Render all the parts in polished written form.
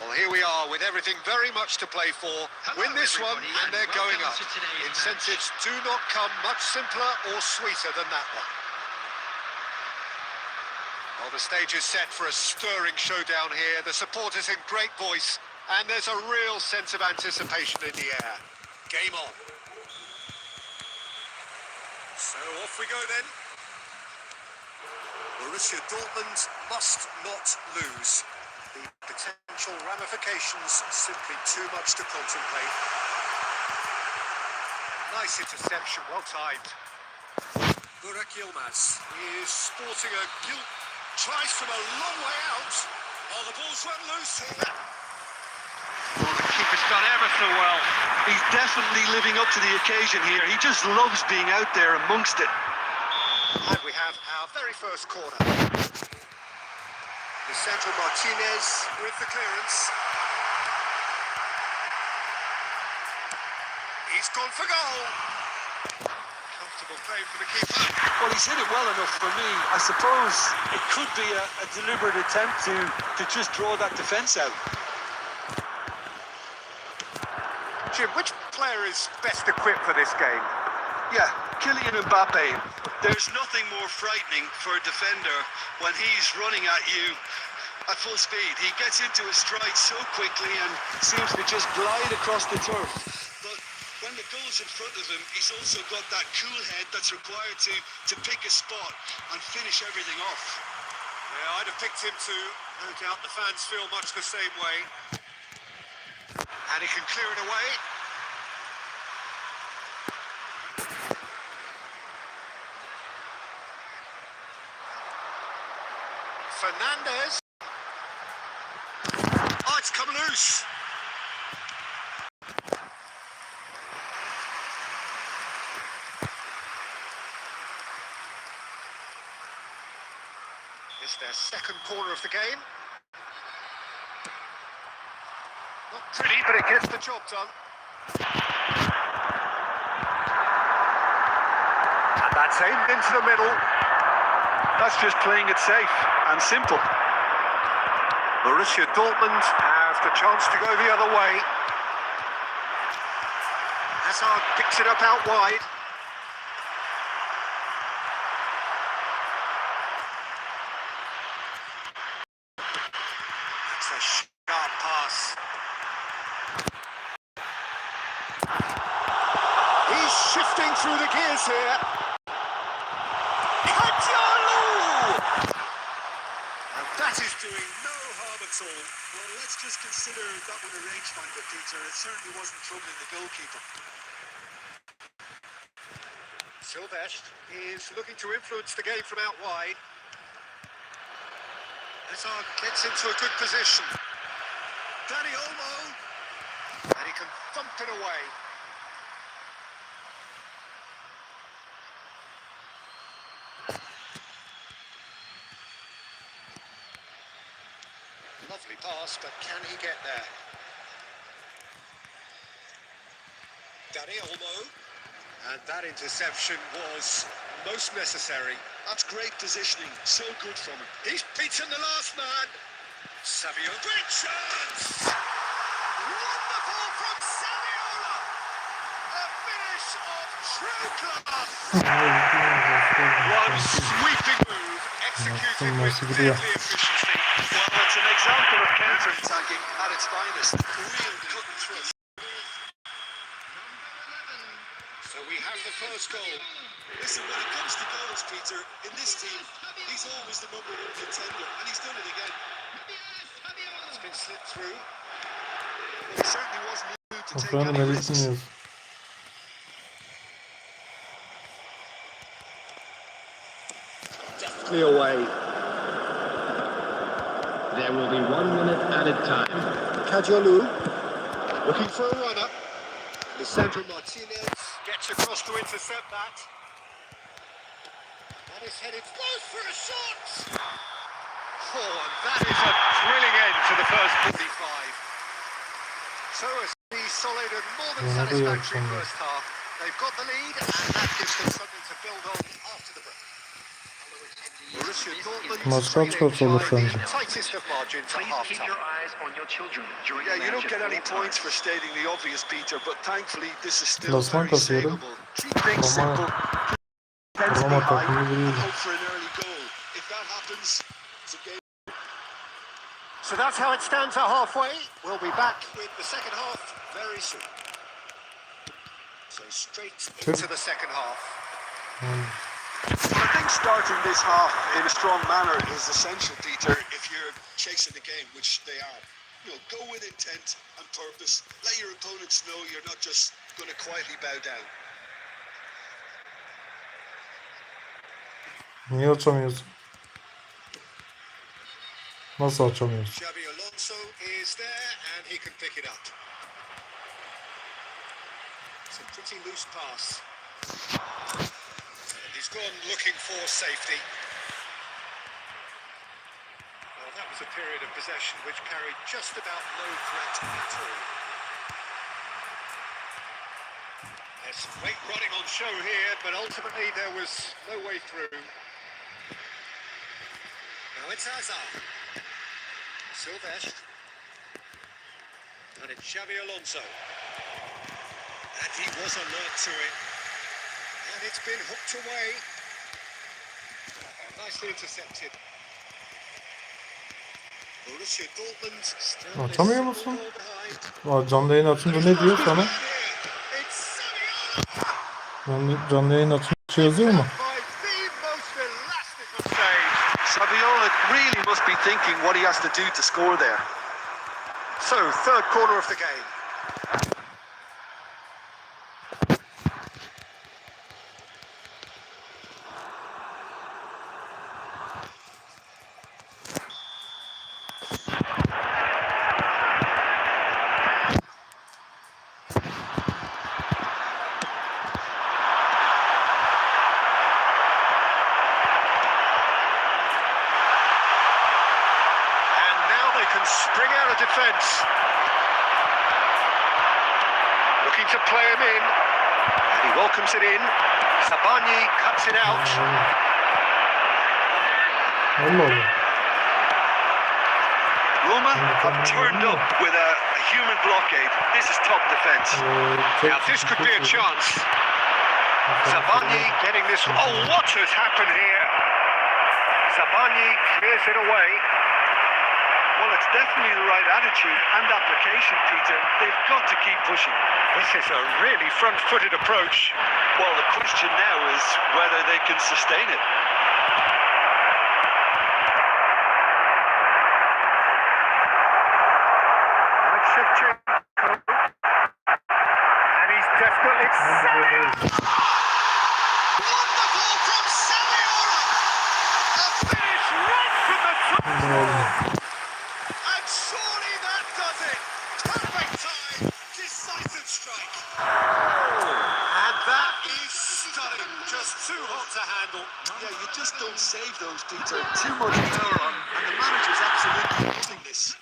Well, here we are with everything very much to play for. Win this one and they're going up. Incentives do not come much simpler or sweeter than that one. Well, the stage is set for a stirring showdown here. The supporters in great voice, and there's a real sense of anticipation in the air. Game on. So off we go then. Borussia Dortmund must not lose. The potential ramifications simply too much to contemplate. Nice interception, well timed. Burak Yilmaz is sporting a gilt, tries from a long way out. Oh, the ball's run loose here. Well, the keeper's done ever so well. He's definitely living up to the occasion here. He just loves being out there amongst it. And we have our very first corner. Lisandro Martinez with the clearance. He's gone for goal. Comfortable play for the keeper. Well, he's hit it well enough for me. I suppose it could be a deliberate attempt to just draw that defence out. Jim, which player is best equipped for this game? Yeah, Kylian Mbappe. There's nothing more frightening for a defender when he's running at you at full speed. He gets into his stride so quickly and seems to just glide across the turf. But when the goal's in front of him, he's also got that cool head that's required to pick a spot and finish everything off. Yeah, I'd have picked him too. No doubt the fans feel much the same way. And he can clear it away. Fernandez. Oh, it's come loose. It's their second corner of the game. Not pretty, but it gets the job done. And that's aimed into the middle. That's just playing it safe and simple. Borussia Dortmund have the chance to go the other way. Hazard picks it up out wide. That's a sharp pass. He's shifting through the gears here. That is doing no harm at all. Well, let's just consider that one arranged by the Peter. It certainly wasn't troubling the goalkeeper. Silvestre is looking to influence the game from out wide. Hazard gets into a good position. Dani Olmo. And he can thump it away. Lovely pass, but can he get there? Dani Olmo. And that interception was most necessary. That's great positioning, so good from him. He's beaten the last man. Savio, great chance! Wonderful from Saviola! A finish of true class! One sweeping move, executed with deadly efficiency. Well, it's an example of counter-attacking at its finest. Real cut and thrust. So we have the first goal. Listen, when it comes to goals, Peter, in this team, he's always the #1 contender, and he's done it again. It's been slipped through. He certainly wasn't in the mood to take Efendim any Elif risks. dinliyoruz. Deftly away. There will be 1 minute added time. Kasiyorum looking for a runner. Lisandro Martinez gets across to intercept that. And is headed close for a shot. Oh, and that is a thrilling end to the first 45. So a solid and more than satisfactory first half. They've got the lead, and that gives them something to build on after the break. Borussia Dortmund Maç kaç kaç olur trailing sence? by the tightest of margins at half-time. Yeah, you don't get any points for stating the obvious, Peter, but thankfully this is still Klasman very kasıyorum. savable. Keep things simple, intensity Roma high, takımı and vuruyor. hope for an early goal. If that happens, it's a game. So that's how it stands at halfway. We'll be back with the second half very soon. So straight into the second half. Well, I think starting this half in a strong manner is essential, Peter, if you're chasing the game, which they are. You know, go with intent and purpose. Let your opponents know you're not just going to quietly bow down. Niye açamıyorsun? Nasıl açamıyorsun? Xabi Alonso is there and he can pick it up. It's a pretty loose pass. And he's gone looking for safety. Well, that was a period of possession which carried just about no threat at all. There's some weight running on show here, but ultimately there was no way through. Now it's Hazard. Silvestre. And it's Xabi Alonso. And he was alert to it. And it's been hooked away. Nicely intercepted. Borussia Dortmund still Atamıyor musun? Canlı yayın açınca ne diyor sana? Ben canlı yayın açınca şey yazıyor mu? Saviola really must be thinking what he has to do to score there. So, third corner of the game. Spring out of defence. Looking to play him in. And he welcomes it in. Sabani cuts it out. Roma have turned up with a human blockade. This is top defence. Now this could be a chance. Sabani getting this. Oh, what has happened here? Sabani clears it away. Well, it's definitely the right attitude and application, Peter. They've got to keep pushing. This is a really front-footed approach. Well, the question now is whether they can sustain it. And he's definitely wonderful from Saliora! A finish right from the top. And surely that does it. Perfect time, decisive strike. And that is stunning. Just too hot to handle. Yeah, you just don't save those, Peter. Too much power on, and the manager's absolutely loving this.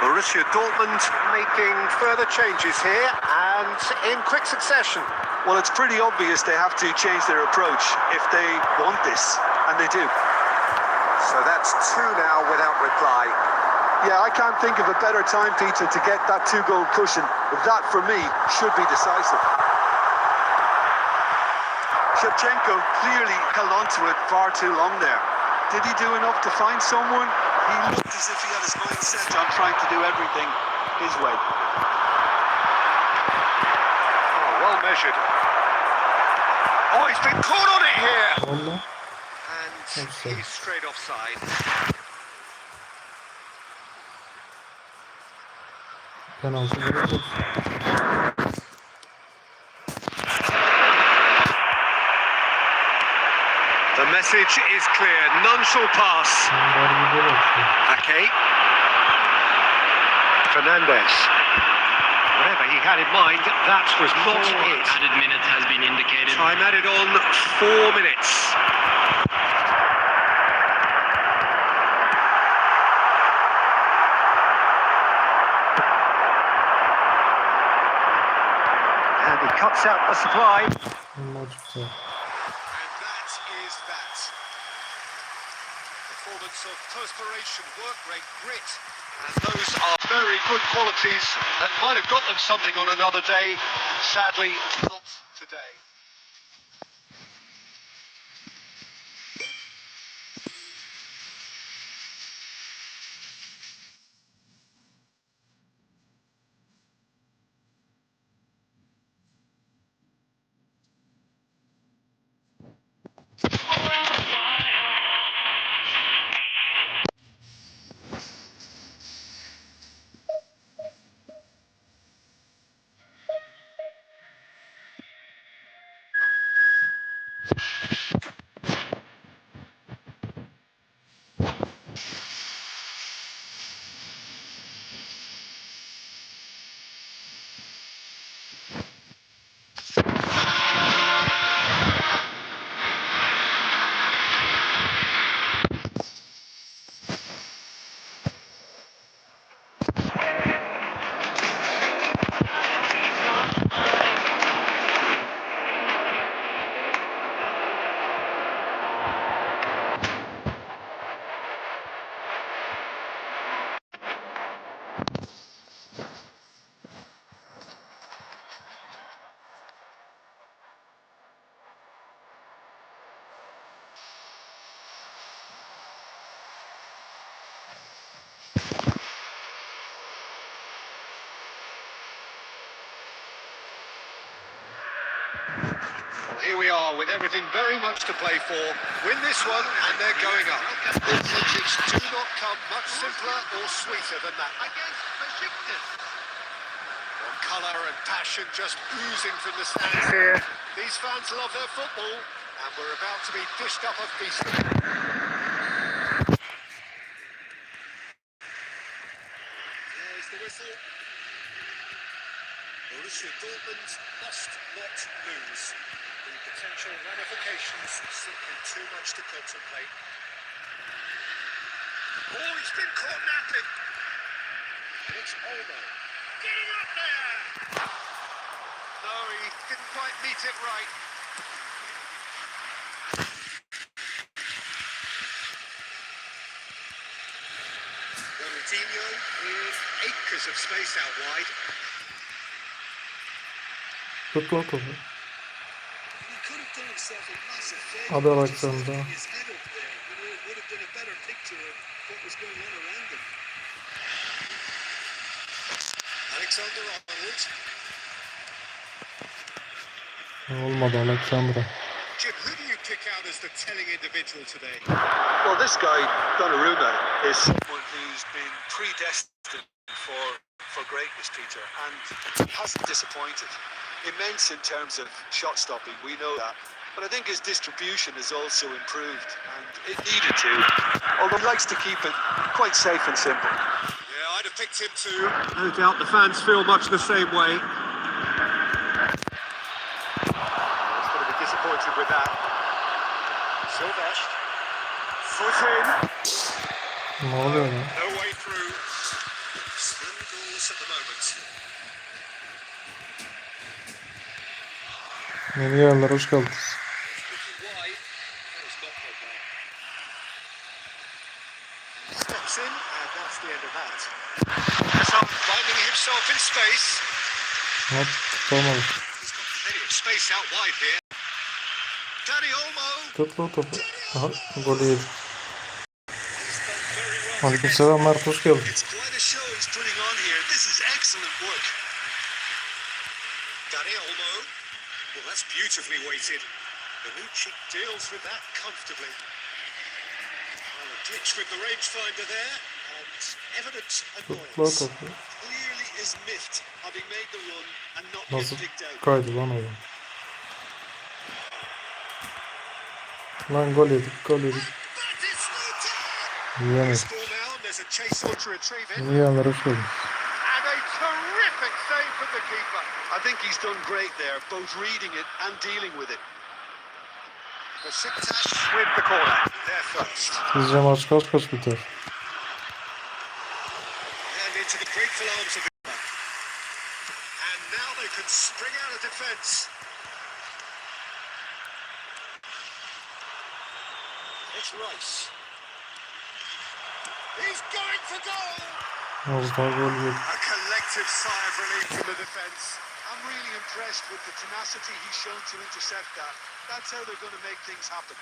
Borussia Dortmund making further changes here and in quick succession. Well, it's pretty obvious they have to change their approach if they want this, and they do. So that's two now without reply. Yeah, I can't think of a better time, Peter, to get that two-goal cushion. That, for me, should be decisive. Shevchenko clearly held on to it far too long there. Did he do enough to find someone? He looked as if he had his mind set on trying to do everything his way. Oh, well measured. Oh, he's been caught on it here. Valla. And Offside. he's straight offside. Penaltı verildi. The message is clear. None shall pass. Bunlar bir gol attı. Ake. Fernandez. Whatever he had in mind, that was not it. Added minute has been indicated. Time added on 4 minutes. And he cuts out the supply. Maç biter. And that is that. Performance of perspiration, work rate, grit. And those are very good qualities that might have got them something on another day. Sadly, not today. Here we are with everything very much to play for. Win this one and they're going up. Athletics do not come much simpler or sweeter than that. Well, colour and passion just oozing from the stands here. These fans love their football and we're about to be dished up a feast. There's the whistle. Borussia Dortmund must not lose. The potential ramifications simply too much to contemplate. Oh, he's been caught napping. It's Olmo. Getting up there! No, he didn't quite meet it right. Ronaldinho with acres of space out wide. Tut lan topu. He could have done himself a massive favour. Hadi Alexander. His head up there, it would have been a better picture of what was going on around him. Alexander-Arnold. Olmadı Alexandra. Jim, who do you pick out as the telling individual today? Well, this guy, Donnarumma, is someone who's been predestined for greatness, Peter, and hasn't disappointed. Immense in terms of shot stopping, we know that. But I think his distribution has also improved, and it needed to. Although he likes to keep it quite safe and simple. Yeah, I'd have picked him too. No doubt the fans feel much the same way. He's going to be disappointed with that. Silvestre. Foot in. Ne oluyor lan? No way through. Slim goals at the moment. Yeni yerler hoş geldiniz. Steps in, and that's the end of that. So finding himself in space. Hop tutamadı. He's got plenty of space out wide here. Danny Olmo. Tut lan topu. Aha golü yedi. Aleykümselam Mert, hoş geldin. It's quite a show he's putting on here. This is excellent work. Danny Olmo. Well, that's beautifully weighted. Bonucci deals with that comfortably. Well, a glitch with the rangefinder there, and evident Tutla annoyance. topu. Clearly is miffed having made the run and not Nasıl been picked out. kaydı lan oyun? Lan gol yedik, gol yedik. That is no time. Yiyemedik. Score now, and there's a chase on to retrieve it. Yiyenler hoş geldin. And a terrific save from the keeper. I think he's done great there, both reading it and dealing with it. Besiktas with the corner. There first. Sizce maç kaç biter? And into the grateful arms of the keeper. And now they can spring out of defence. It's Rice. He's going for goal. Az daha gol yedik. A collective sigh of relief from the defence. I'm really impressed with the tenacity he's shown to intercept that. That's how they're going to make things happen.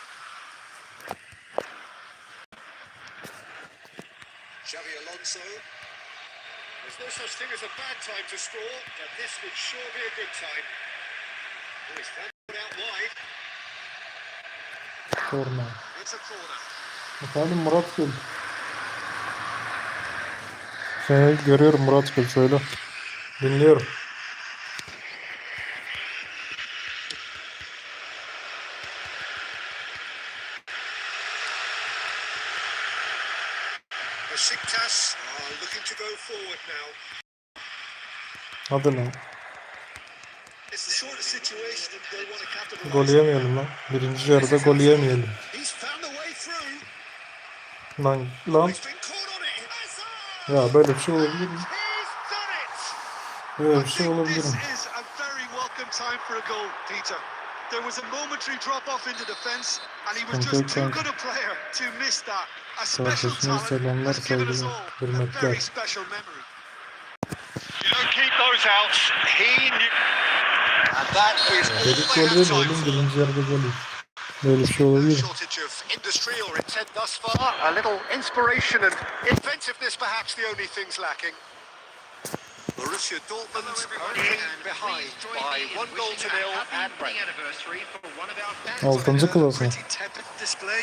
Xavi Alonso. There's no such thing as a bad time to score, but this would sure be a good time. Oh, he's found it out wide. Sorma. It's a corner. Efendim Murat Gül. Seni görüyorum Murat Gül, söyle. Dinliyorum. Besiktas are looking to go forward now. Hadi lan. It's the sort of situation that they'll want to capitalize Gol on. yemeyelim lan. Birinci yarıda gol yemeyelim. He's found a way through. Lan. He's been caught on it. Hazard! Ya böyle bir şey olabilir mi? He's done it! Böyle I bir şey think olabilir this mi? is a very welcome time for a goal, Peter. There was a momentary drop off into defence, and he was just too good a player to miss that. A special Kardeşine talent selamlar, has given us saygılar, all a hürmetler. very special memory. You don't keep those out. He knew. And that is all Dedik they gol have time yemeyelim, for. birinci yarıda gol yedik. Böyle bir şey No olabilir mi? shortage of industry or intent thus far. A little inspiration and inventiveness, perhaps the only things lacking. Borussia Dortmund only behind by 1-0 at break. 6. klasman. Pretty tepid display.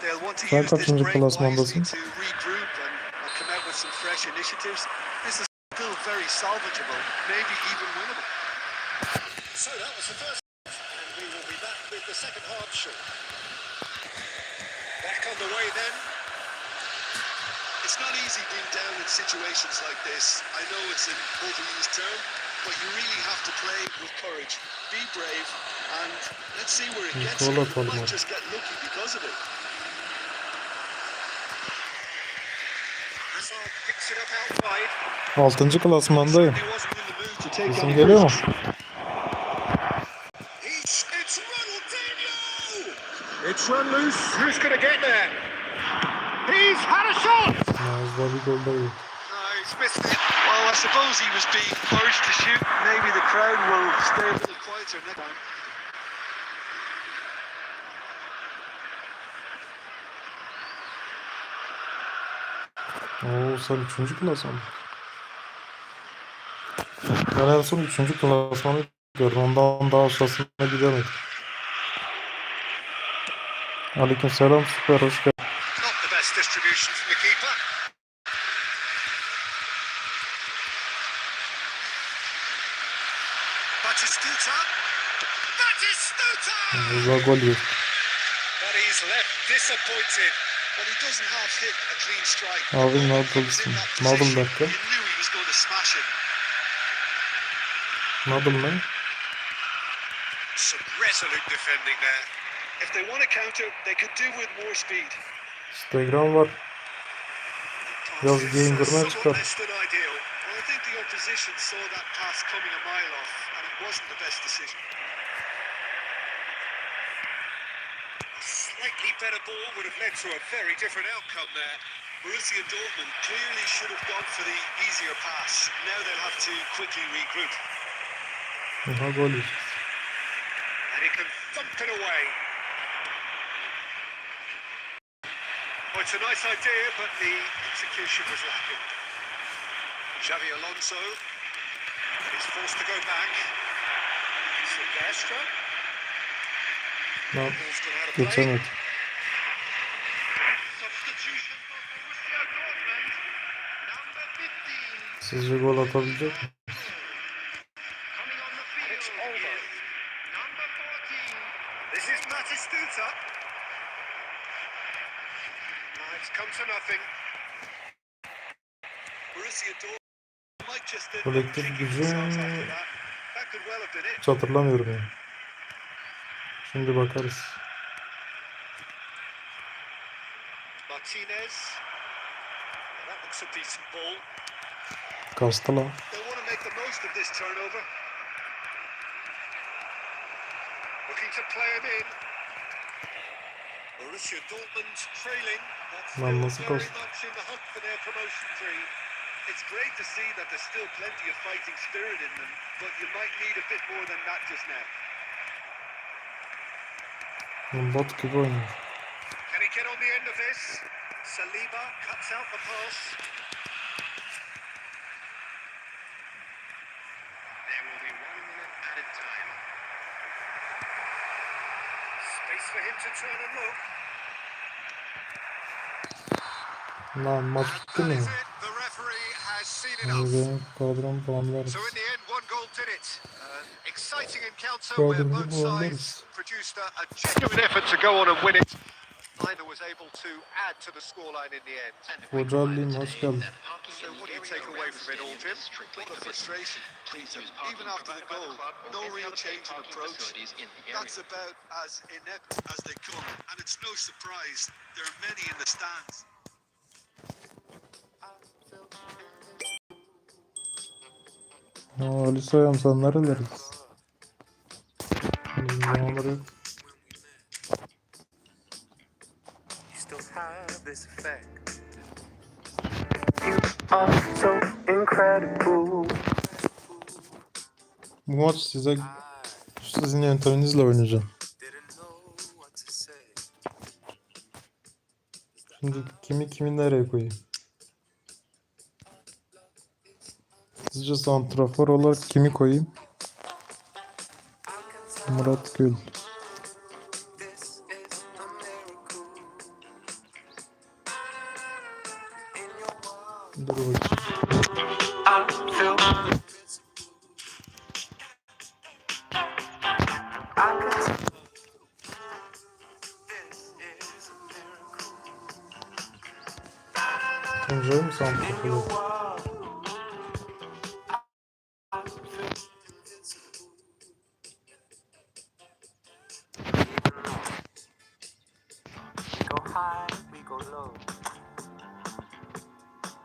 They'll want to Sen use this kaçıncı break klasmandasın? wisely to regroup and come out with some fresh initiatives. This is still very salvageable, maybe even winnable. So that was the first half, and we will be back with the second half shortly. Back on the way then. It's not easy being down in situations like this. I know it's an overused term, but you really have to play with courage. Be brave, and let's see where it gets you. You might just get lucky because of it. Hazard picks it up out wide. 6. klasmandayım. He wasn't in the mood to take Sesim any geliyor mu? risks. It's Ronaldinho! It's run loose. Who's going to get there? He's had a shot! Az daha bir gol daha yedik. No, he's missed it. Well, I suppose he was being urged to shoot. Maybe the crowd will stay a little quieter next time. Oo, sen 3. klasman. Ben en son 3. klasmanı gördüm. Ondan daha aşağısına gidemedim. Aleykümselam, süper, hoş geldin. Not the best distribution from the keeper. Batistuta. Batistuta! Güzel gol yedik. But he's left disappointed. Well, he doesn't have hit a clean strike. Abi He was Nadal'sın. in that Nadal position. dakika. You knew he was going to smash it. Nadal ne? Some resolute defending there. If they want to counter, they could do with more speed. Instagram var. Yaz GAME-GURME Somewhat çıkar. less than ideal. Well, I think the opposition saw that pass coming a mile off, and it wasn't the best decision. A slightly better ball would have led to a very different outcome there. Borussia Dortmund clearly should have gone for the easier pass. Now they'll have to quickly regroup. Aha, gol yedik. And he can thump it away. Well, it's a nice idea, but the execution was lacking. Xavi Alonso is forced to go back. Silvestre. Lan Ball's gone out of play. geçemedi. Substitution for Borussia Dortmund. Number 15. Sizce gol atabilecek mi? Coming on the field. It's over. Number 14. This is Batistuta. It's come to nothing. Borussia Dortmund might just end up Kolektif kicking gücü themselves after that. That could well have been it. hiç hatırlamıyorum yani. Şimdi bakarız. Martinez. That looks a decent ball. Kastı lan. They want to make the most of this turnover. Looking to play him in. Borussia Dortmund trailing. That's Lan still nasıl very kastı? much in the hunt for their promotion dream. It's great to see that there's still plenty of fighting spirit in them, but you might need a bit more than that just now. Bot gibi oynuyor. Can he get on the end of this? Saliba cuts out the pass. There will be 1 minute added time. Space for him to turn and look. Lan maç And bitti that mi? is it. The referee has seen Yani enough. benim kadrom puanlarız. So in the end, one goal did it. An exciting encounter Kadromu where both puanlarız. sides produced a genuine effort to go on and win it. Neither was able to add to the scoreline in the end. Hoca Ali'yim hoş geldin. So what do you take away from it all, Jim? What a frustration. Even after the goal, no real change in approach. That's about as inept as they come, and it's no surprise there are many in the stands. Ali Soyam sen nereleriz? Bizim zamanları yok. You still have this effect. You are so incredible. Bu maç sizin yönteminizle oynayacağım. Didn't know what to say. Şimdi kimi nereye koyayım? Sizce santrafor olarak kimi koyayım? Murat Gül. This is a miracle. In your world, Dur bakayım. I feel invincible. I can tell this is a miracle. Tuncay mı In santrafor? your world, I feel invincible. We go high, we go low.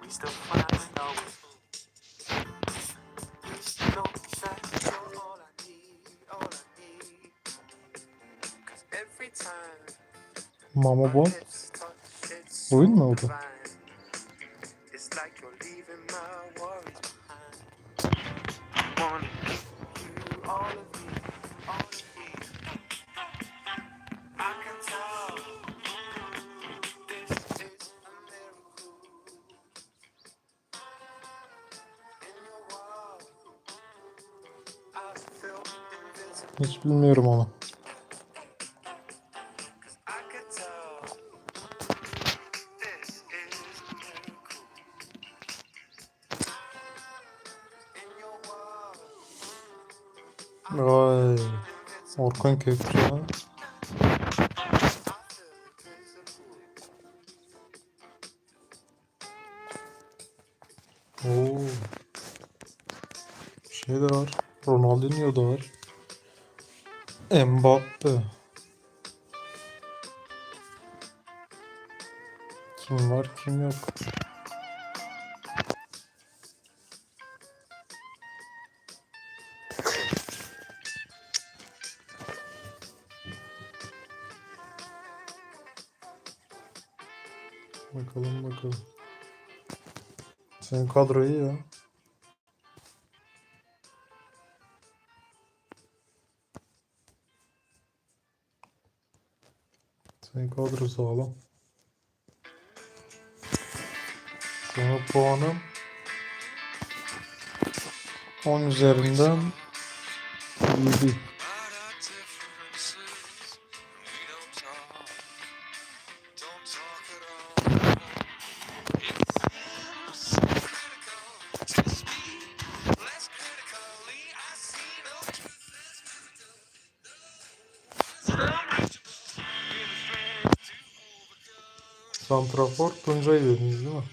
We still find our way. Know that you're all I need. 'Cause every time Mama my Bon. lips touch, it's so Oyun mu oldu? divine. It's like you're leaving my worries behind. Wanna give you all of me, all of me. I can tell this is a miracle. In your world, I feel invincible. Hiç bilmiyorum onu. 'Cause I can tell this is a miracle. In your world, Vay. Orkun Kökçü ha. Oo. Şey de var. Ronaldinho da var. Mbappe. Kim var kim yok. Bakalım. Senin kadro iyi ya. Senin kadro sağlam. Benim puanım 10 üzerinden 7. Santrafor Tuncay dediniz değil mi?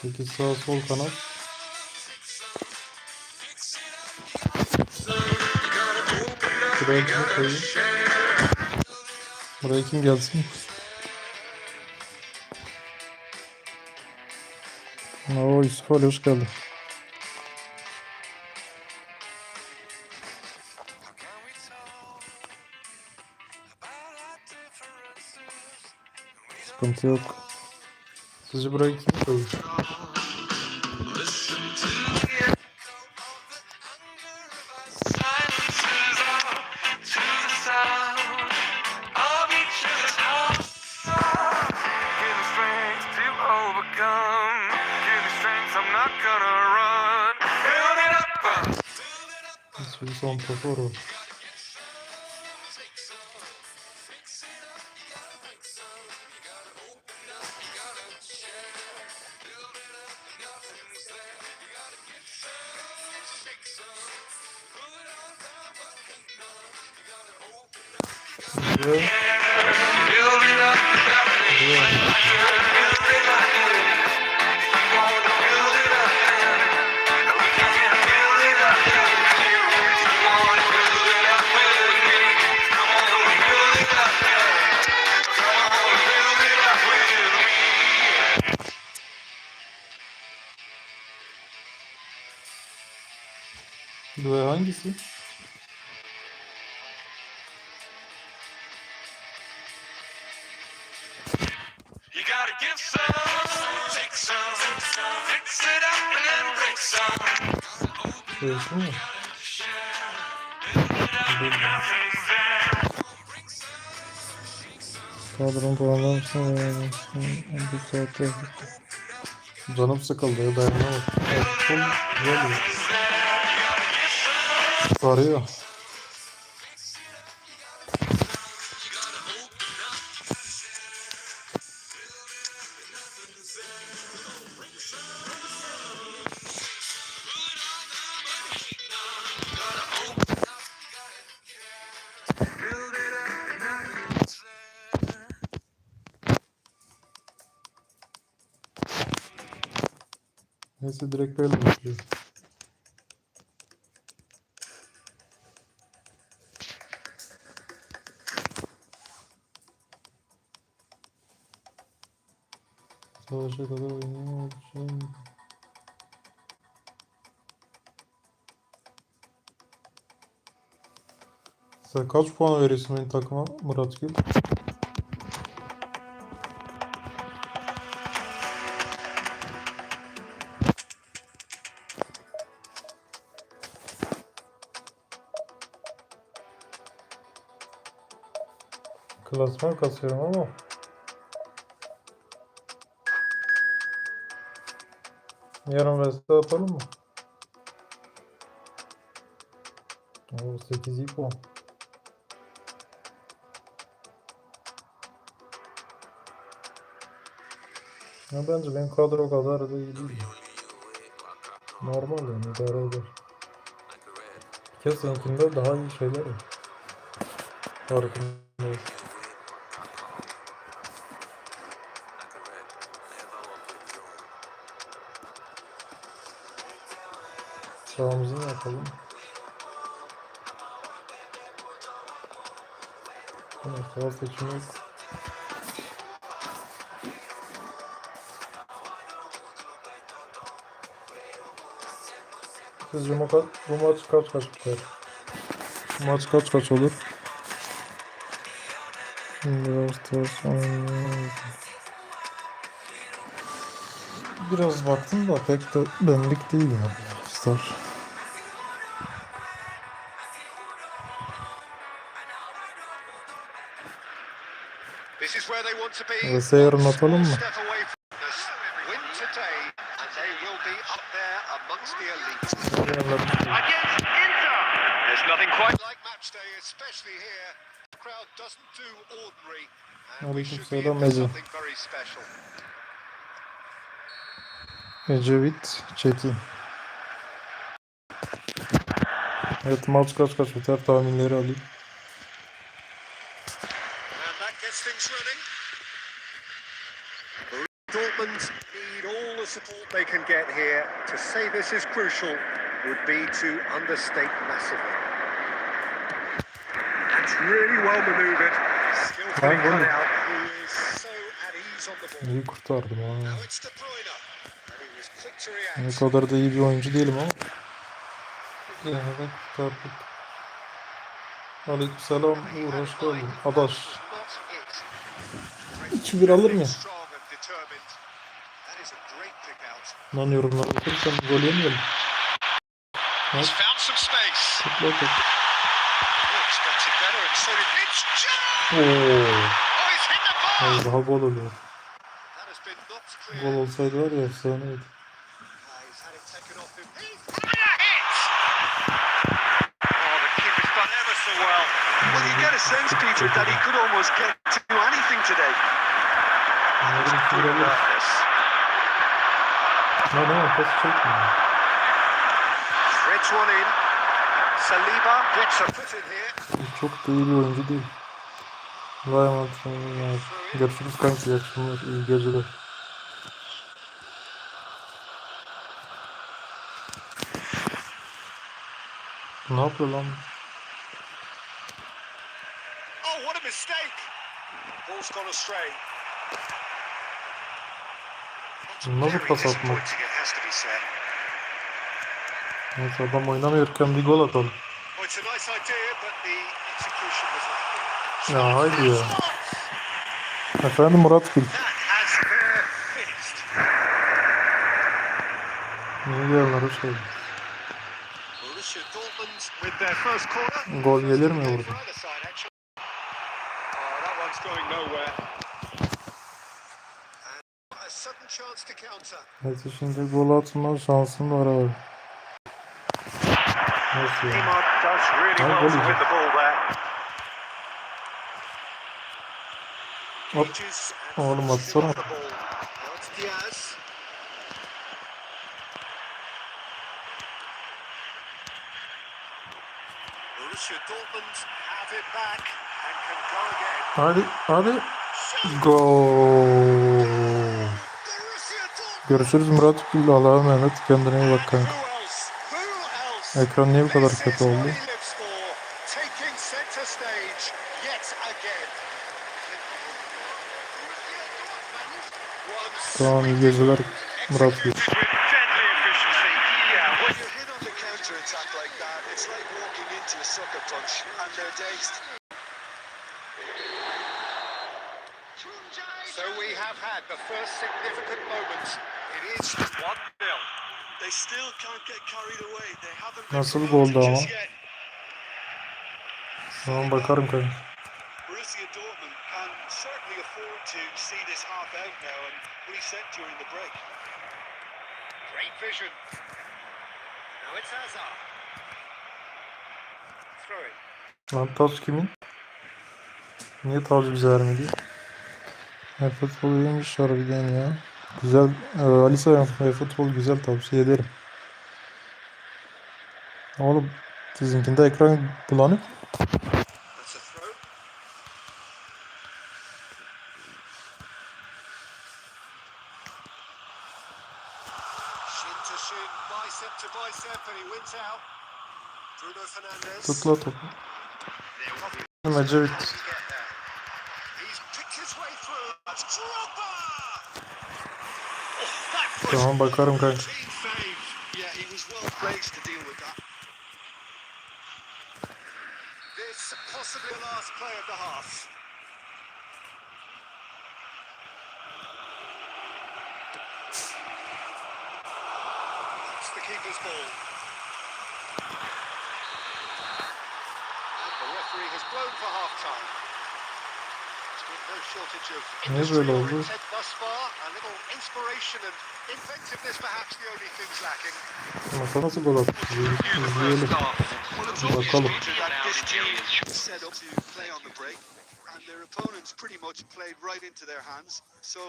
Peki sağ sol kanat. Buraya kimi koyayım? Buraya kim gelsin? Oo, Yusuf Ali hoş geldin. Sıkıntı yok. Sizce buraya kim koyuyor? Bir santrafor var. Ve hangisi? You gotta give some, take some, fix it up and then break some. Değişti mi? Kadron puanlar mısın? Bir saatte. Canım sıkıldı ya, dayanamadım. Full güzel ya. Sarıyor. Neyse direkt böyle başlıyor. Savaşa kadar oynayacağım. Sen kaç puan veriyorsun benim takıma Murat Gül? Klasman kasıyorum ama yarın Vesta atalım mı? Oo, 8 iyi puan. Ya bence benim kadro kadar da iyi değil. Normal yani, idare eder. Bir kez seninkinde daha iyi şeyler var. Farkındayız. Sağımızı ne yapalım? Sağ seçimi yok. Sizce bu maç kaç biter? Bu maç kaç olur? Biraz baktım da pek de benlik değil ya bu maçlar. This is where they want to be. Vs yarın atalım mı? Step away from this. Win today, and they will be up there amongst the elite. Against Inter. There's nothing quite like match day, especially here. The crowd doesn't do ordinary, and we should be in for something very special. Ecevit, Çetin. Evet, maç kaç biter tahminleri alayım. And that gets things running. Dortmund need all the support they can get here. To say this is crucial would be to understate massively. That's really well manoeuvred. Skillfully cut out. He is so at ease on the ball. İyi kurtardım ha. Now it's De Bruyne. And he was quick to react. Ne kadar da iyi bir oyuncu değilim ama. Neden kurtardık. Aleykümselam, Uğur hoş geldin. Adaş. 2-1 alır mı? Lan yorumları okursan gol yemeyelim. He's found some space. Tıkla tık. Expected better, and so did Mitch. Ooo. Oh, he's hit the bar. Hayır, daha gol oluyor. That has been knocked clear. Gol olsaydı var ya efsaneydi. He's had it taken off him. He's had a hit. Oh, the keeper's done ever so well. Well, you get a sense, Peter, that he could almost get to anything today. Bunları bir alır. Lan pas çekmiyor. Threads one in. Saliba gets a foot in here. Çok da iyi bir oyuncu değil. Vay aman. Görüşürüz kanka. İyi akşamlar. İyi geceler. Ne yapıyor lan? Oh, what a mistake. Ball's gone astray. Nasıl pas atmak? Disappointing, it has to be said. Neyse, adam oynamıyorken bir gol atalım. Well, it's a nice idea, but the execution was lacking. Ya haydi ya. Efendim Murat Gül. That has their fixed. İyi geldin, hoş geldin. Borussia Dortmund with their first corner. Gol gelir mi burada? For either side, actually. Oh, that one's going nowhere. And a sudden chance to counter. Neyse, şimdi gol atma şansım var abi. Nasıl ya? Neymar does really Gol well to yiyecek. win the ball there. Hop. Reaches and Oğlum forces him atsana. off the ball. Now it's Diaz. Borussia Dortmund have it back and can go again. Hadi. Gol. Borussia Dortmund. Görüşürüz Murat Gül. Allah'a emanet. Kendine iyi bak kanka. Who else? Who else? Ekran niye bu kadar This is kötü what oldu? he lives for, taking center stage yet again. Tamam, iyi geceler Murat Gül. With deadly efficiency. Yeah, When you hit on the counter attack like that, it's like walking into a sucker punch and they're dazed. So we have had the first significant moment. It is 1-0. They still can't get carried away. They haven't Nasıl been goldu promoted ama? just yet. Tamam, bakarım kanka. Borussia Dortmund can certainly afford to see this half out now and reset during the break. great vision. Now it's Hazard. Throw it. Lan taç kimin? Niye taç bize vermedi? Futbol iyiymiş harbiden ya. Güzel. Ali Sayan, futbol güzel, tavsiye ederim. Oğlum, sizinkinde ekran bulanık. That's a throw. Shin to shin, bicep to bicep, and he wins out. Bruno Fernandes. Tıkla topu. Ecevit. He's picked his way through. That's Drogba. Oh, that was Tamam, bakarım kanka. clean save. Yeah, he was well placed to deal with that. This possibly the last play of the half. That's the keeper's ball. And the referee has blown for half time. No shortage of Niye industry böyle or oldu? intent thus far. A little inspiration and inventiveness perhaps the only things lacking. Masa nasıl gol attı? İzleyelim. Well, it's Bakalım. obvious that this team is set up to play on the break, and their opponents pretty much played right into their hands. So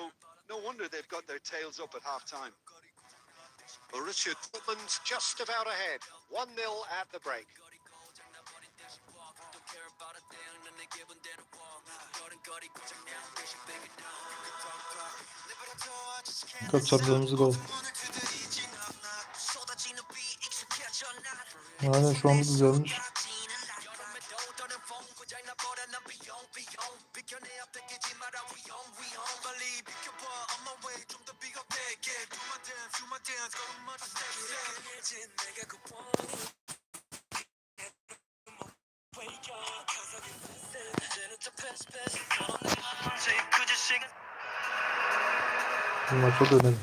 no wonder they've got their tails up at half time. Borussia Dortmund just about ahead. 1-0 at the break. Kaçırdığımız gol. Aynen şu anda düzelmiş. Maça dönelim.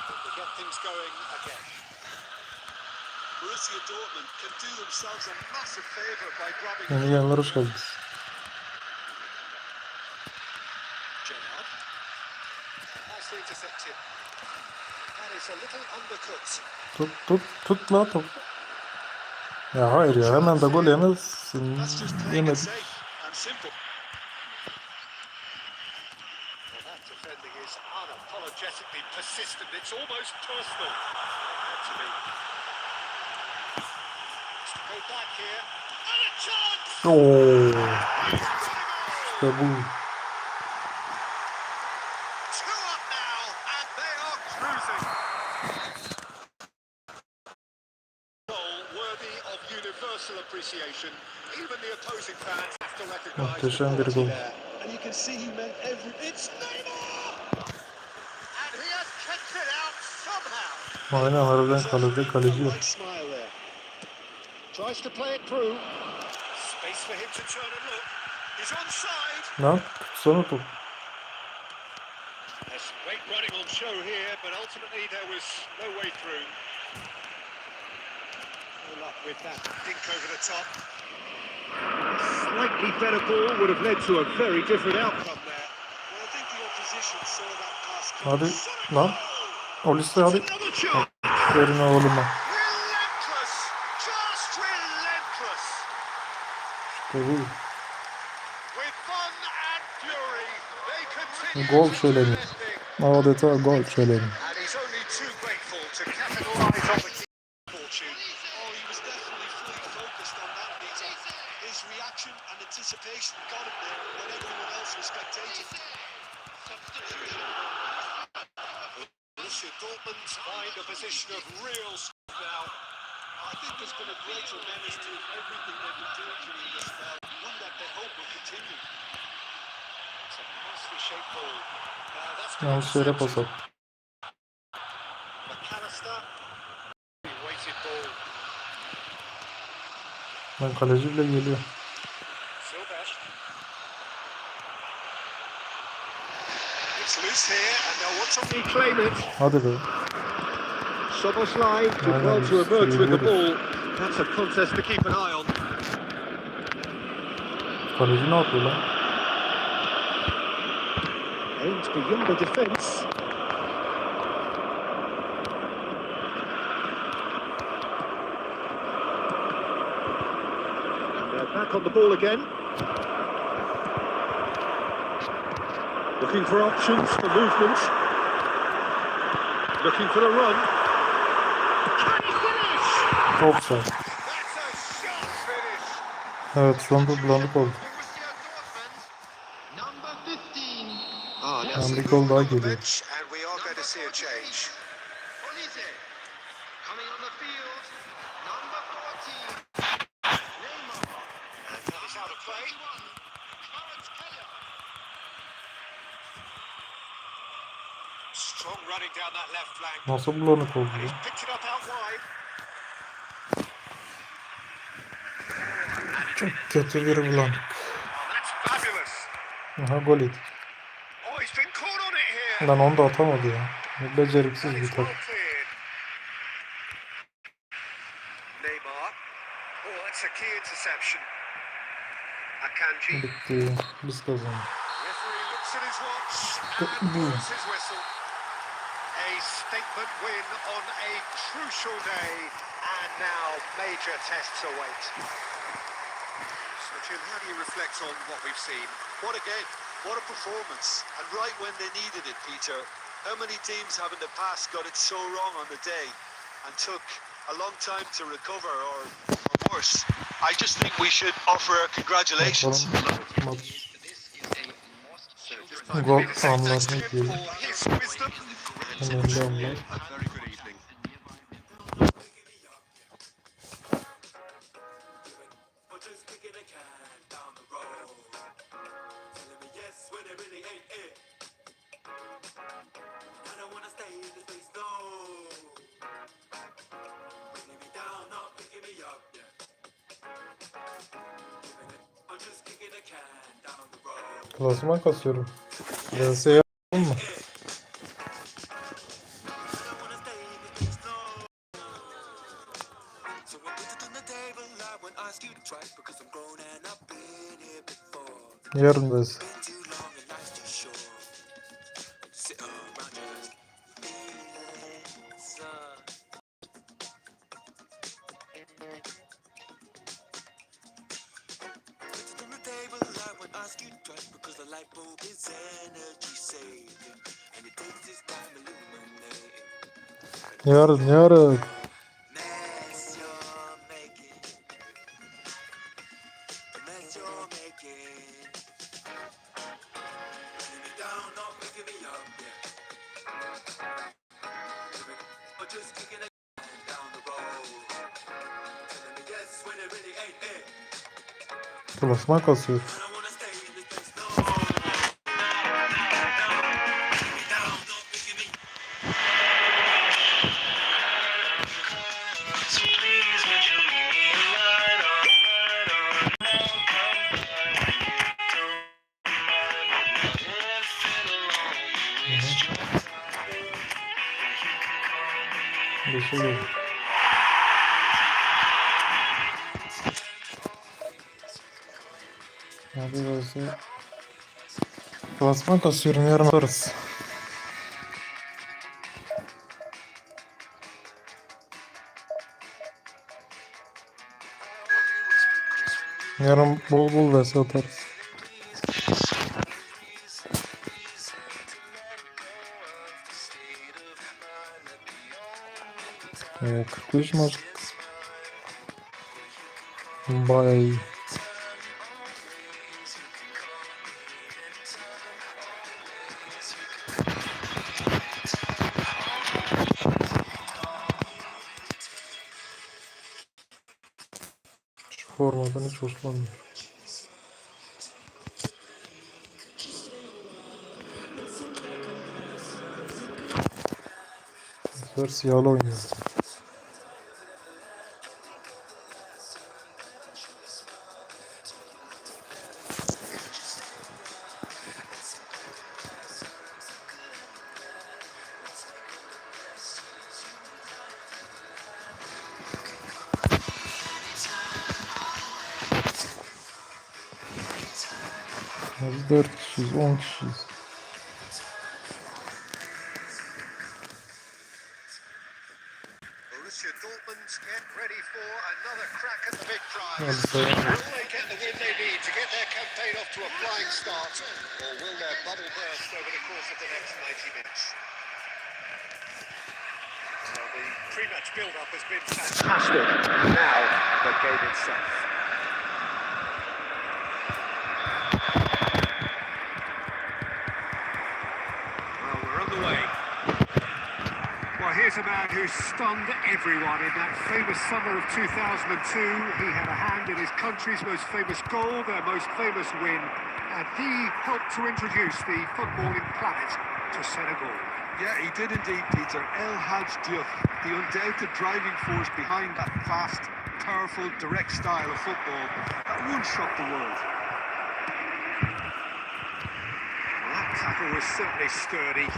To get things going again. Borussia Dortmund can do themselves a massive favour by grabbing Yeni gelenler hoş geldiniz. Gerrard. Nicely intercepted. That is a little undercut. Tut la top. Ya hayır ya hemen de gol yemezsin. That's just playing it Yemedik. safe and simple. Well, that defending is unapologetically persistent. It's almost personal. To me. To go back here. And a chance! Oo, He's işte bu. 2 up now, and they are cruising. Goal worthy of universal appreciation. Even the opposing fans have to recognise the Muhteşem bir quality gol. there. And you can see he meant it's Neymar! And he has kept it out somehow. Aynen harbiden kalede kaleci yok. Light smile there. Tries to play it through. Space for him to turn and look. He's onside. Lan tutsana top. There's great running on show here, but ultimately there was no way through. No luck with that dink over the top. Slightly better ball would have led to a very different outcome there. Well, I think the opposition saw that pass Hadi coming. lan. Oliste hadi. Another shot. Verin oğluma. Relentless. Just relentless. İşte bu. With fun and fury, they continue Gol to şöleni. ending. Adeta gol şöleni. And he's only too grateful to capitalise on the key fortune. Oh, he was definitely fully focused on that beat. His reaction and anticipation got him there when everyone else was spectating. Borussia Dortmund find a position of real strength now. I think there's been a greater menace to everything they've been doing during this spell, one that they hope will continue. It's a nicely shaped ball. That's been Yanlış yere pas intercepted. at. McAllister. Weighted ball. Ben kaleci bile geliyor. Silves. It's loose here, and they'll want to reclaim it. Hadi be. Soboslai did Aynen, well to emerge with the diyebiliriz. ball. That's a contest to keep an eye on. Kaleci ne yapıyor lan? Aims beyond the defence. And they're back on the ball again. Looking for options for movement. Looking for a run. Can he finish? Offside. That's a shot finish. Evet şu anda bulanık oldu. Borussia Dortmund. Number 15. Ah, Yani bir gol daha geliyor. And we are going to see a change. Olise. Coming on the field. Number 14. Neymar. And that is out of play. Strong running down that left flank. Nasıl bulanık oldu And ya? he's picked it up out wide. Çok kötü bir bulanık. That's fabulous. Aha gol yedik. Oh, he's been caught on it here. Lan onu da atamadı ya. Beceriksiz That bir is top. well cleared. a key interception. Akanji. Bitti. Biz kazandık. Referee looks at his watch Bu. and blows his whistle. A statement win on a crucial day, and now major tests await. So, Jim, how do you reflect on what we've seen? What a game, what a performance, and right when they needed it, Peter. How many teams have in the past got it so wrong on the day and took a long time to recover, or worse? I just think we should offer our congratulations. Bakalım maç So just gol time to say anlarını thanks to him ekleyelim. for his wisdom. Önemli anlar. Very good evening. Or just kicking a can down the road. Telling me yes when it really ain't it. I don't wanna stay in this place, no. Bringing me down, not picking me up, yeah. I'm just kicking a can down the road. Klasman kasıyorum. VS'ye yapalım mı? I don't wanna stay in this place, no. So I put it on the table, I won't ask you twice because I'm grown and I've been here before. Yarın VS. Been too long and life's too short. Sit around just feeling some. Put it on the table, I won't ask you twice because the light bulb is energy saving and it takes this time illuminating. Yarın. Mess you're making, the mess you're making. Bringing me down, not picking me up, yeah. Or just kicking a can down the road. Telling me yes when it really ain't it. Klasman kasıyor. I don't wanna stay in this place, no. Bringing me down, not picking me. So please would you leave me alone, Geçiyor. Hadi VS. Klasman kasıyorum, yarın alırız. Yarın bol bol VS atarız. 45 maç. Bayağı iyi. Şu formadan hiç hoşlanmıyorum. Bu sefer siyahlı oynuyor. Biz 4 kişiyiz, 10 kişiyiz. Borussia Dortmund get ready for another crack at the big prize. Hadi sayalım. Will they get the win they need to get their campaign off to a flying start, or will their bubble burst over the course of the next 90 minutes? Well, the pre-match build-up has been fantastic. Now, the game itself. Well, we're on the way. Well, here's a man who stunned everyone in that famous summer of 2002. He had a hand in his country's most famous goal, their most famous win, and he helped to introduce the footballing planet to Senegal. Yeah, he did indeed, Peter. El Hadj Diouf, the undoubted driving force behind that fast, powerful, direct style of football that once shocked the world. Well, that tackle was certainly sturdy.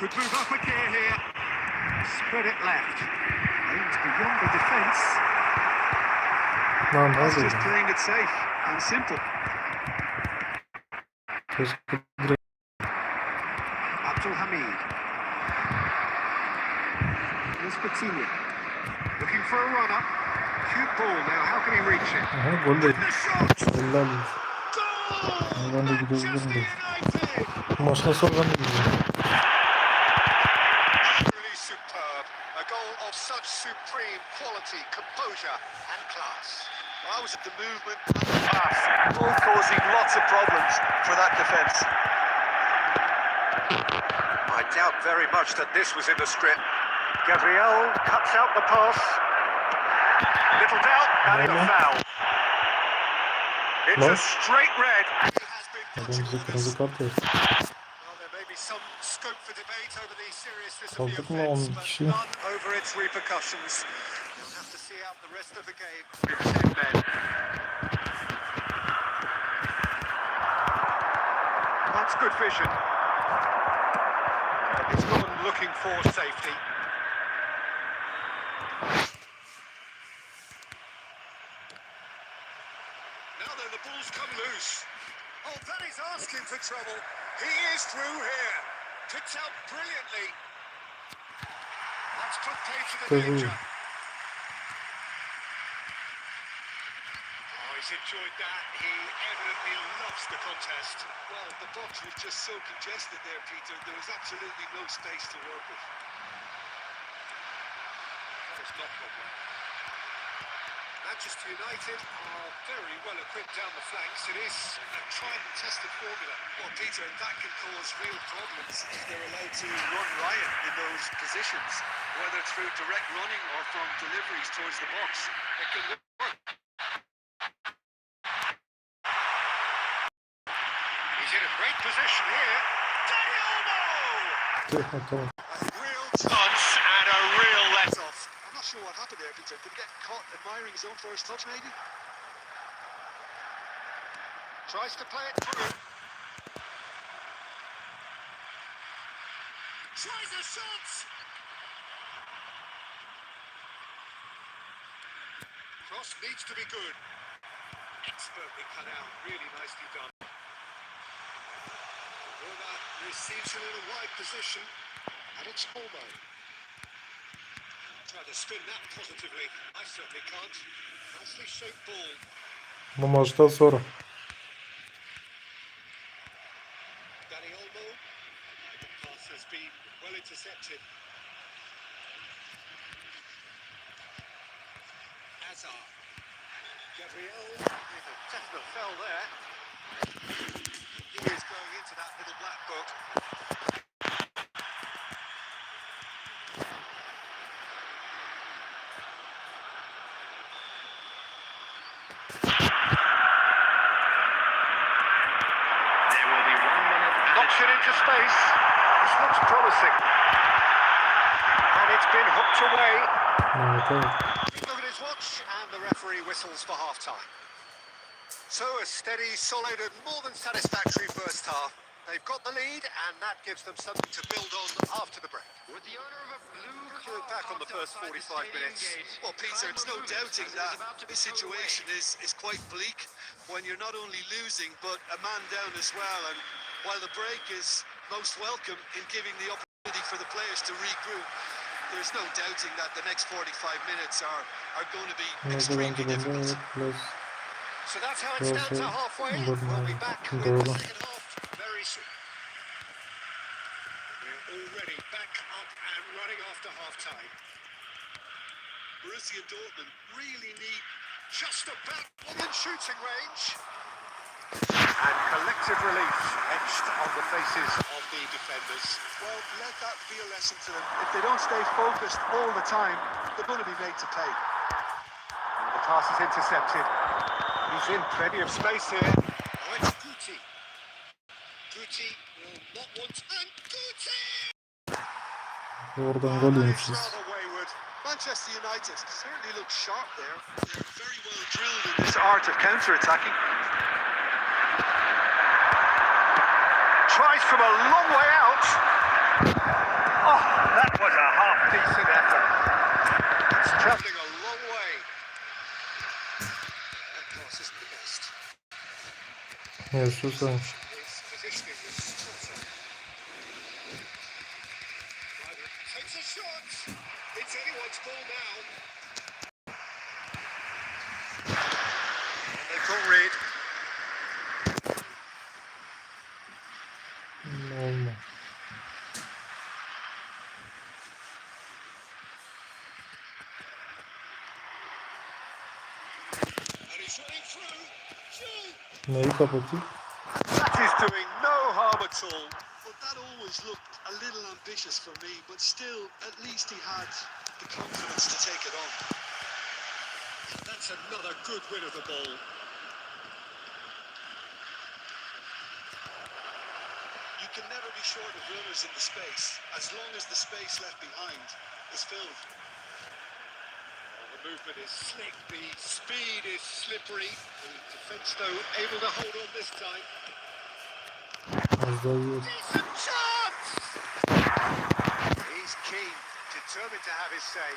Could move up a gear here. Spread it left. Aimed beyond the defence. Lan ne That's oluyor? just playing it safe and simple. Keşke direkt Abdulhamid. Here's Coutinho. Looking for a run-up. Cute ball now. How can he reach it? aha, gol de The shot! helal olsun. Goal! Ben de gidebilirim Manchester de. United! Bu maçtan sonra ben de gideceğim. Really superb. A goal of such supreme quality, composure and class. That was the movement and the pass, both causing lots of problems for that defence. I doubt very much that this was in the script. Gabriel cuts out the pass. Little doubt, and it's a foul. It's a straight red. It has been Adam touching bize on kırmızı this. kart verdi. Well, there may be some scope for debate over the seriousness of the Kaldık mı offence, 10 but kişi? none over its repercussions. You'll have to see out the rest of the game with 10 men. That's good vision. It's gone looking for safety. Now then, the ball's come loose. Oh, that is asking for trouble. He is through here. Picked out brilliantly. That's put paid to the danger. Oh, he's enjoyed that. He evidently loves the contest. Well, the box was just so congested there, Peter. There was absolutely no space to work with. That has not gone well. Manchester United are very well equipped down the flanks. It is a tried and tested formula. Well, Peter, that can cause real problems if they're allowed to run riot in those positions, whether through direct running or from deliveries towards the box. It can work. He's in a great position here. Daniel Olmo! Tamam. A real touch and a real let-off. I'm not sure what happened there, Peter. Did he get caught admiring his own first touch, maybe? Tries to play it through. Tries a shot! Cross needs to be good. Expertly cut out, really nicely done. Roma receives it in a wide position, and it's Olmo. Try to spin that positively. I certainly can't. Nicely shaped ball. Bu maçtan sonra. Danny Olmo. The pass has been well intercepted. Hazard. Gabriel with a definite foul there. He is going into that little black book. There will be 1 minute. Knocks it into space. This looks promising. And it's been hooked away. Evet, evet. Look at his watch, and the referee whistles for half-time. So a steady, solid and more than satisfactory first half. They've got the lead, and that gives them something to build on after the break. With the owner of a blue Look back on the first 45 minutes. Well, Peter, it's no doubting that the situation is quite bleak when you're not only losing, but a man down as well. And while the break is most welcome in giving the opportunity for the players to regroup, there's no doubting that the next 45 minutes are going to be Bence extremely bende difficult. evet biraz So that's how it stands at halfway. We'll be back with Doğru. the second half very soon. We're already back up and running after half-time. Borussia Dortmund really need Just about within shooting range. And collective relief etched on the faces of the defenders. Well, let that be a lesson to them. If they don't stay focused all the time, they're going to be made to pay. And the pass is intercepted. He's in plenty of space here. Oh, it's Guti. Guti will not want... And Guti! oradan gol That is yemişiz. rather wayward. Manchester United certainly look sharp there. They're very well drilled in this art of counter-attacking. Tries from a long way out. Oh, that was a half-decent effort. It's travelling a long way. Yaşıyor sanki. His positioning was spot on. Ryder takes a shot. It's anyone's ball now. And they call red. Olma. And he's running through. Shoot! Neyi kapatayım? That is doing no harm at all. Well, that always looked a little ambitious for me, but still, at least he had the confidence to take it on. That's another good win of the ball. You can never be short of runners in the space, as long as the space left behind is filled. The movement is slick, the speed is slippery. The defence, though, able to hold on this time. Az daha iyi. Decent chance! He's keen, determined to have his say.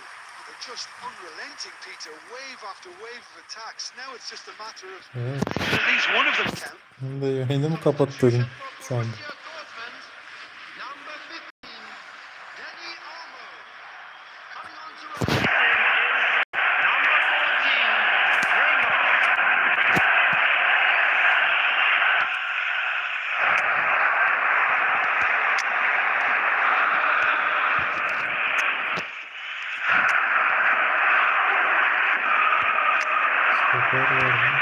They're just unrelenting, Peter. Wave after wave of attacks. Now it's just a matter of Evet. making at least one of them count. Bunu da yayını mı kapat dedim sandım. Number 15, Danny Olmo. Coming on to a number 14, Stoper var mı?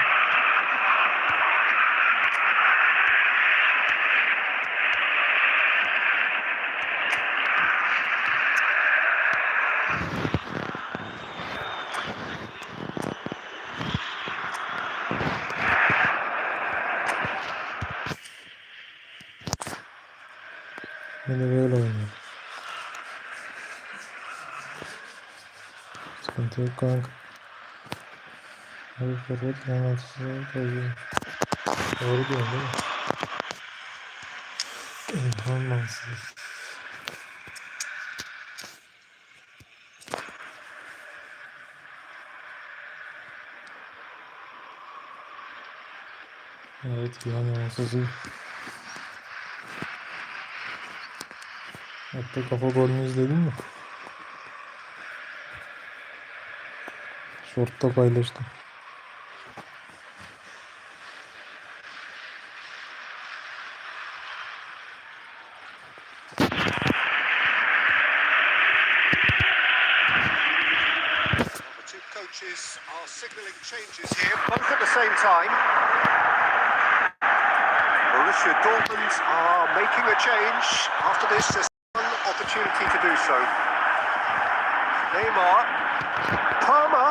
Yine böyle oynuyor. Sıkıntı yok kanka. Hadi forvet yanatsıza koyuyor. Doğru diyorum değil mi? İlhan Mansız. Evet, İlhan Mansız'ı. Hatta kafa golünü izledin mi? Short'ta paylaştım. The two coaches are signalling changes here, both at the same time. Borussia Dortmund are making a change. After this, there's one opportunity to do so. Neymar. Palmer.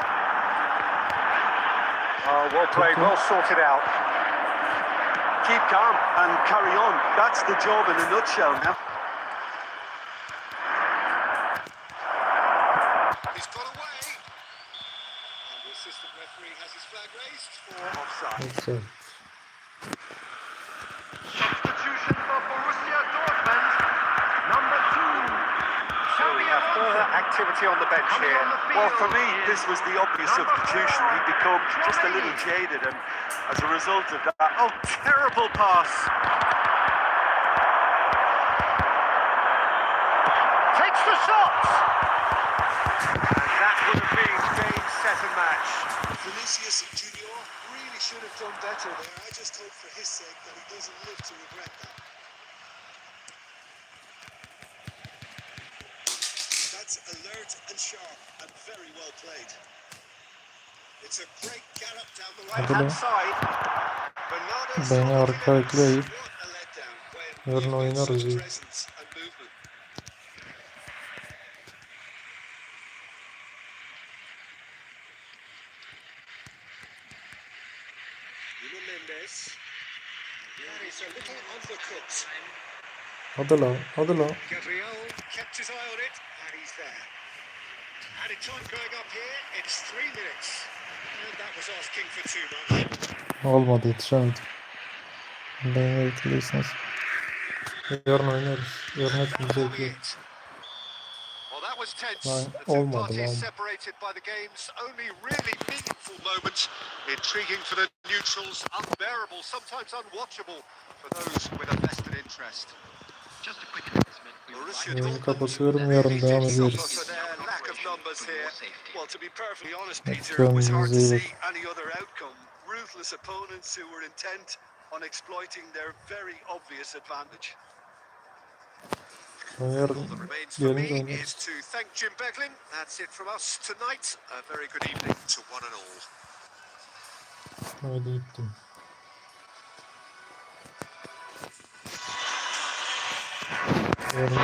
Oh, well played, well sorted out. Keep calm and carry on. That's the job in a nutshell now. He's got away. And the assistant referee has his flag raised for offside. Neyse. substitution for Borussia Dortmund. Number 2, So we have further activity on the bench coming here. on the field. Well, for me, this was the obvious substitution. He'd become just a little jaded, and as a result of that, oh, terrible pass. Takes the shot. And that would have been game, set and match. Vinicius Junior really should have done better there. I just hope for his sake that he doesn't live to regret that. That's alert and sharp and very well played. It's a great gallop down the Hadi right-hand lan. side. Bernardo's Beni not arka looking ekleyip What a letdown when yarın you've got oynarız such iyi. presence and movement. Nuno Mendes. That is a little undercut. Hadi lan, hadi lan. Gabriel kept his eye on it, and he's there. Added time going up here, it's 3 minutes. And that was asking for too much. Olmadı, yetişemedim. Beni bekliyorsunuz. Yarın oynarız. Yarın hepimiz That will be bekliyor. it. Well, that was tense. Lan The two olmadı parties lan. separated by the game's only really meaningful moment. Intriguing for the neutrals, unbearable, sometimes unwatchable for those with a vested interest. Just a quick announcement. We would Borussia like to Yayını Dortmund kapatıyorum, yarın devam Suffer ediyoruz. for their lack of numbers for here. your safety. Well, to be perfectly honest, Hadi Peter, it was hard to kendinize iyi see bakın. any other outcome. Ruthless opponents who were intent on exploiting their very obvious advantage. Son All yarın that remains for gelince me oynarız. is to thank Jim Beglin. That's it from us tonight. A very good evening to one and all. Haydi gittim. Yarın